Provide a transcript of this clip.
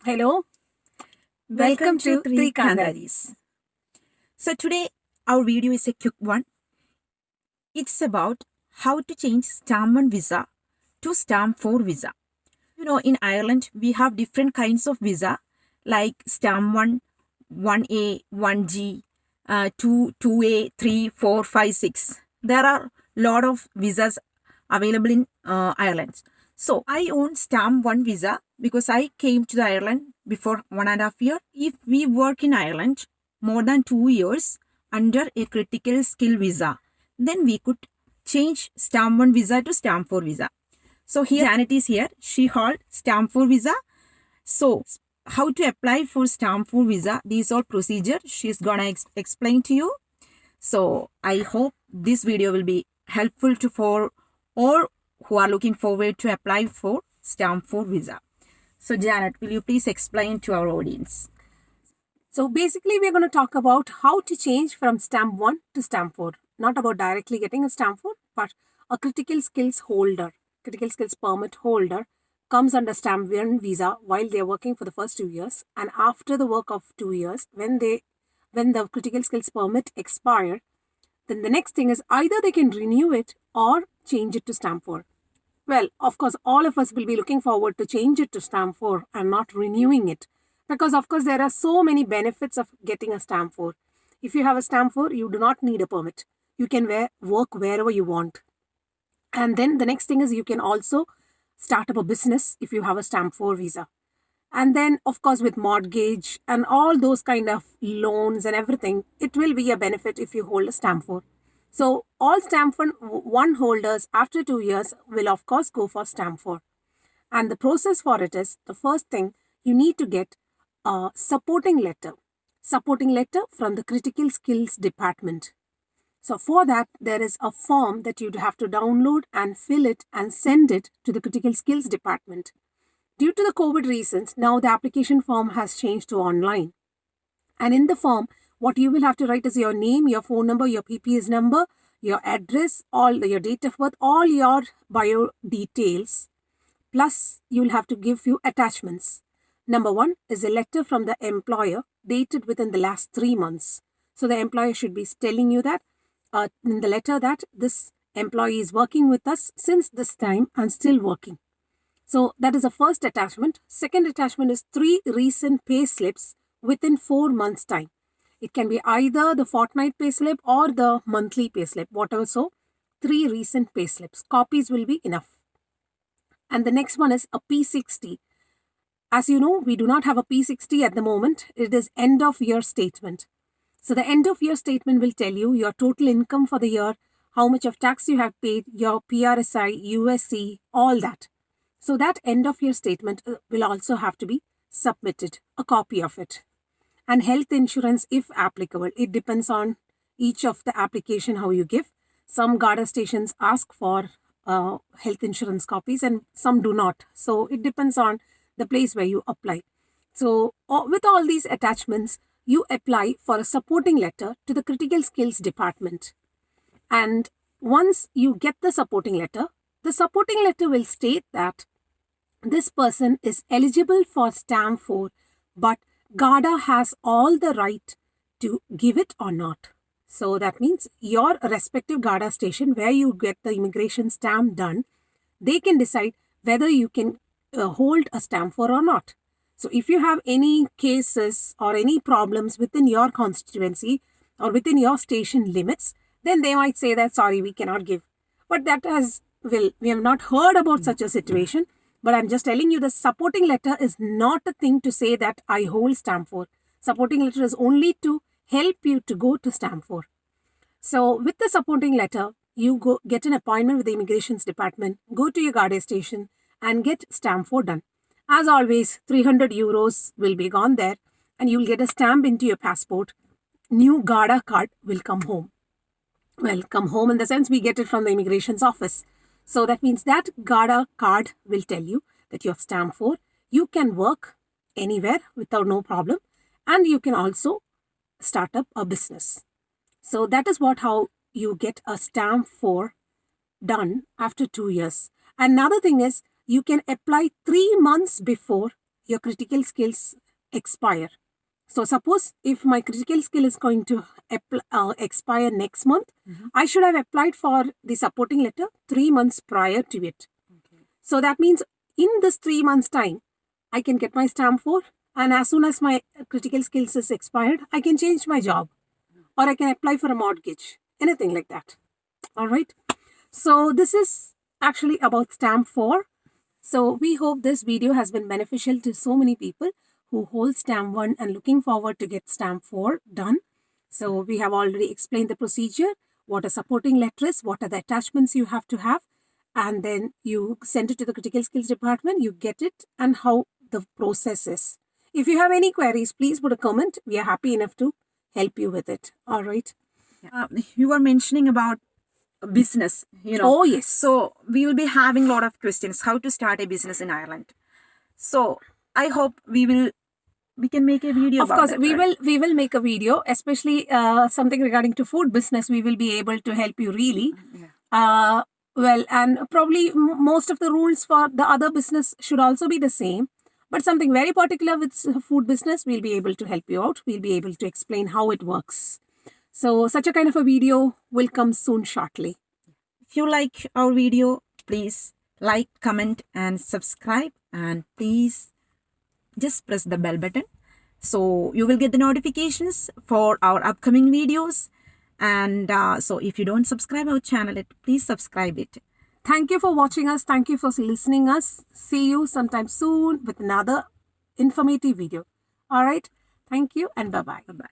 Hello, welcome to Three Kandaris. So today our video is a quick one. It's about how to change Stamp 1 visa to Stamp 4 visa. In Ireland we have different kinds of visa like Stamp 1, 1A, 1G, 2, 2A, 3, 4, 5, 6. There are lot of visas available in Ireland. So I own Stamp 1 visa because I came to Ireland before 1.5 years. If we work in Ireland more than 2 years under a critical skill visa, then we could change Stamp 1 visa to Stamp 4 visa. So here Janet is here. She hold Stamp 4 visa. So how to apply for Stamp 4 visa? These are procedure. She's gonna explain to you. So I hope this video will be helpful for all who are looking forward to apply for Stamp 4 visa. So Janet, will you please explain to our audience? So basically we're going to talk about how to change from Stamp 1 to Stamp 4. Not about directly getting a Stamp 4, but a critical skills holder, critical skills permit holder comes under Stamp 1 visa while they're working for the first 2 years, and after the work of 2 years, when the critical skills permit expire, then the next thing is either they can renew it or change it to Stamp 4. Well, of course, all of us will be looking forward to change it to Stamp 4 and not renewing it. Because, of course, there are so many benefits of getting a Stamp 4. If you have a Stamp 4, you do not need a permit. You can work wherever you want. And then the next thing is you can also start up a business if you have a Stamp 4 visa. And then, of course, with mortgage and all those kind of loans and everything, it will be a benefit if you hold a Stamp 4. So all Stamp 1 holders after 2 years will, of course, go for Stamp 4. And the process for it is, the first thing, you need to get a supporting letter from the Critical Skills Department. So for that, there is a form that you'd have to download and fill it and send it to the Critical Skills Department. Due to the COVID reasons, now the application form has changed to online. And in the form, what you will have to write is your name, your phone number, your PPS number, your address, your date of birth, all your bio details. Plus, you will have to give few attachments. Number 1 is a letter from the employer dated within the last 3 months. So the employer should be telling you that in the letter that this employee is working with us since this time and still working. So that is the first attachment. Second attachment is 3 recent pay slips within 4 months' time. It can be either the fortnight pay slip or the monthly pay slip, whatever. So 3 recent pay slips. Copies will be enough. And the next one is a P60. As you know, we do not have a P60 at the moment. It is end of year statement. So the end of year statement will tell you your total income for the year, how much of tax you have paid, your PRSI, USC, all that. So that end of year statement will also have to be submitted, a copy of it. And health insurance if applicable. It depends on each of the application how you give. Some GADA stations ask for health insurance copies and some do not. So it depends on the place where you apply. So with all these attachments, you apply for a supporting letter to the Critical Skills Department. And once you get the supporting letter will state that this person is eligible for Stamp 4, but GADA has all the right to give it or not. So that means your respective GADA station where you get the immigration stamp done, they can decide whether you can hold a Stamp 4 or not. So if you have any cases or any problems within your constituency or within your station limits, then they might say that, sorry, we cannot give. But we have not heard about such a situation. But I'm just telling you the supporting letter is not a thing to say that I hold Stamp 4. Supporting letter is only to help you to go to Stamp 4. So with the supporting letter, you get an appointment with the Immigrations Department, go to your GADA station and get Stamp 4 done. As always, 300 euros will be gone there and you'll get a stamp into your passport. New GADA card will come home. Well, come home in the sense we get it from the immigration's office. So that means that GADA card will tell you that you have Stamp 4. You can work anywhere without no problem. And you can also start up a business. So that is how you get a Stamp 4 done after 2 years. Another thing is you can apply 3 months before your critical skills expire. So suppose if my critical skill is going to expire next month, I should have applied for the supporting letter 3 months prior to it. So that means in this 3 months time, I can get my stamp 4, and as soon as my critical skills is expired, I can change my job or I can apply for a mortgage, anything like that. All right. So this is actually about stamp 4. So we hope this video has been beneficial to so many people who hold stamp 1 and looking forward to get stamp 4 done. So we have already explained the procedure, what a supporting letter is, what are the attachments you have to have, and then you send it to the critical skills department, you get it, and how the process is. If you have any queries, please put a comment. We are happy enough to help you with it. All right. You were mentioning about business, Oh, yes. So we will be having a lot of questions how to start a business in Ireland. So I hope we can make a video. Of course, we will make a video, especially something regarding to food business. We will be able to help you really. Well, and probably most of the rules for the other business should also be the same. But something very particular with food business, we'll be able to help you out. We'll be able to explain how it works. So such a kind of a video will come soon shortly. If you like our video, please like, comment and subscribe, and please just press the bell button so you will get the notifications for our upcoming videos. And so if you don't subscribe our channel, please subscribe it. Thank you for watching us. Thank you for listening us. See you sometime soon with another informative video. All right. Thank you and bye-bye. Bye-bye.